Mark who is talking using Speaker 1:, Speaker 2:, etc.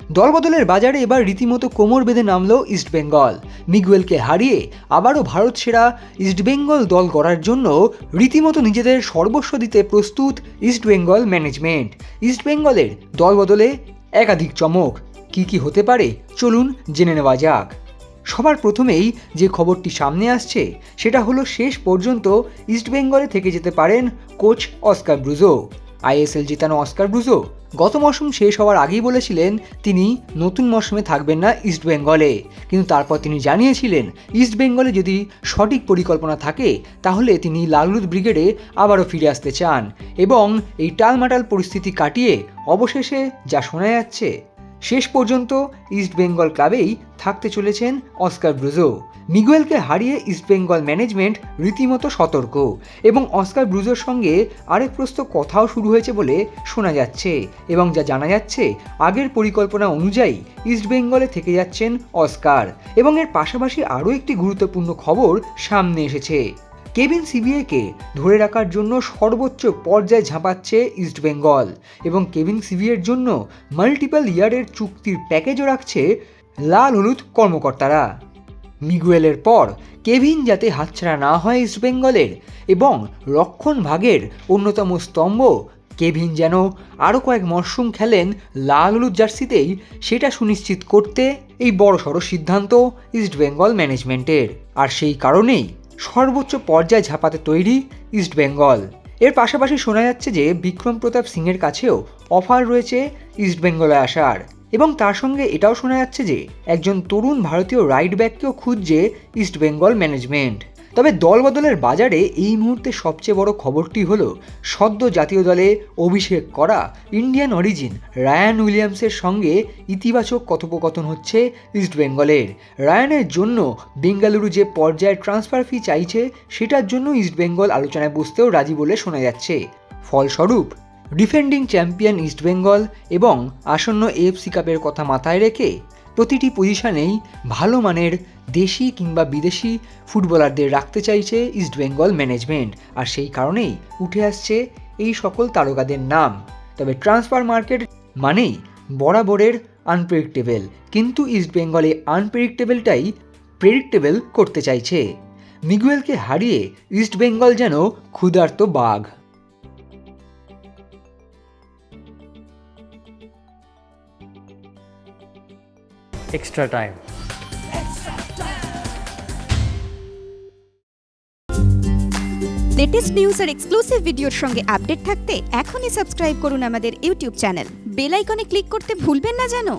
Speaker 1: দলবদলের বাজারে এবার রীতিমতো কোমর বেঁধে নামল ইস্টবেঙ্গল। মিগুয়েলকে হারিয়ে আবারও ভারত সেরা ইস্টবেঙ্গল দল গড়ার জন্য রীতিমতো নিজেদের সর্বস্ব দিতে প্রস্তুত ইস্টবেঙ্গল ম্যানেজমেন্ট। ইস্টবেঙ্গলের দলবদলে একাধিক চমক কি হতে পারে চলুন জেনে নেওয়া যাক। সবার প্রথমেই যে খবরটি সামনে আসছে সেটা হলো শেষ পর্যন্ত ইস্টবেঙ্গলে থেকে যেতে পারেন কোচ অস্কার ব্রুজো। আইএসএল জেতানো অস্কার ব্রুজো গত মৌসুম শেষ হওয়ার আগেই বলেছিলেন তিনি নতুন মৌসুমে থাকবেন না ইস্টবেঙ্গলে, কিন্তু তারপর তিনি জানিয়েছিলেন ইস্টবেঙ্গলে যদি সঠিক পরিকল্পনা থাকে তাহলে তিনি লাল হলুদ ব্রিগেডে আবারও ফিরে আসতে চান এবং এই টালমাটাল পরিস্থিতি কাটিয়ে অবশেষে যা শোনা যাচ্ছে শেষ পর্যন্ত ইস্টবেঙ্গল ক্লাবেই থাকতে চলেছেন অস্কার ব্রুজো। মিগুয়েলকে হারিয়ে ইস্টবেঙ্গল ম্যানেজমেন্ট রীতিমতো সতর্ক এবং অস্কার ব্রুজোর সঙ্গে আরেক প্রস্ত কথাও শুরু হয়েছে বলে শোনা যাচ্ছে এবং যা জানা যাচ্ছে আগের পরিকল্পনা অনুযায়ী ইস্টবেঙ্গলে থেকে যাচ্ছেন অস্কার। এবং এর পাশাপাশি আরও একটি গুরুত্বপূর্ণ খবর সামনে এসেছে। কেভিন সিভিয়েকে ধরে রাখার জন্য সর্বোচ্চ পর্যায়ে ঝাঁপাচ্ছে ইস্টবেঙ্গল এবং কেভিন সিভিয়ের জন্য মাল্টিপল ইয়ারের চুক্তির প্যাকেজও রাখছে লাল হলুদ কর্মকর্তারা। মিগুয়েলের পর কেভিন যাতে হাতছাড়া না হয় ইস্টবেঙ্গলের এবং রক্ষণ ভাগের অন্যতম স্তম্ভ কেভিন যেন আরও কয়েক মরশুম খেলেন লাল হলুদ জার্সিতেই, সেটা সুনিশ্চিত করতে এই বড়সড় সিদ্ধান্ত ইস্টবেঙ্গল ম্যানেজমেন্টের। আর সেই কারণেই সর্বোচ্চ পর্যায়ে ঝাঁপাতে তৈরি ইস্টবেঙ্গল। এর পাশাপাশি শোনা যাচ্ছে যে বিক্রম প্রতাপ সিংয়ের কাছেও অফার রয়েছে ইস্টবেঙ্গলে আসার এবং তার সঙ্গে এটাও শোনা যাচ্ছে যে একজন তরুণ ভারতীয় রাইট ব্যাককেও খুঁজছে ইস্টবেঙ্গল ম্যানেজমেন্ট। তবে দলবদলের বাজারে এই মুহূর্তে সবচেয়ে বড় খবরটি হলো সদ্য জাতীয় দলে অভিষেক করা ইন্ডিয়ান অরিজিন রায়ান উইলিয়ামসের সঙ্গে ইতিবাচক কথোপকথন হচ্ছে ইস্টবেঙ্গলের। রায়ানের জন্য বেঙ্গালুরু যে পর্যায়ের ট্রান্সফার ফি চাইছে সেটার জন্য ইস্টবেঙ্গল আলোচনায় বসতেও রাজি বলে শোনা যাচ্ছে। ফলস্বরূপ ডিফেন্ডিং চ্যাম্পিয়ন ইস্টবেঙ্গল এবং আসন্ন এএফসি কাপের কথা মাথায় রেখে প্রতিটি পজিশনেই ভালো মানের দেশি কিংবা বিদেশি ফুটবলারদের রাখতে চাইছে ইস্টবেঙ্গল ম্যানেজমেন্ট। আর সেই কারণেই উঠে আসছে এই সকল তারকাদের নাম। তবে ট্রান্সফার মার্কেট মানেই বরাবরের আনপ্রেডিক্টেবল, কিন্তু ইস্টবেঙ্গলে আনপ্রেডিক্টেবলটাই প্রেডিক্টেবল করতে চাইছে। মিগুয়েলকে হারিয়ে ইস্টবেঙ্গল যেন ক্ষুধার্ত বাঘ।
Speaker 2: Extra time.
Speaker 3: লেটেস্ট নিউজ আর এক্সক্লুসিভ ভিডিওর সঙ্গে আপডেট থাকতে এখনই সাবস্ক্রাইব করুন আমাদের ইউটিউব চ্যানেল। বেল আইকনে ক্লিক করতে ভুলবেন না যেন।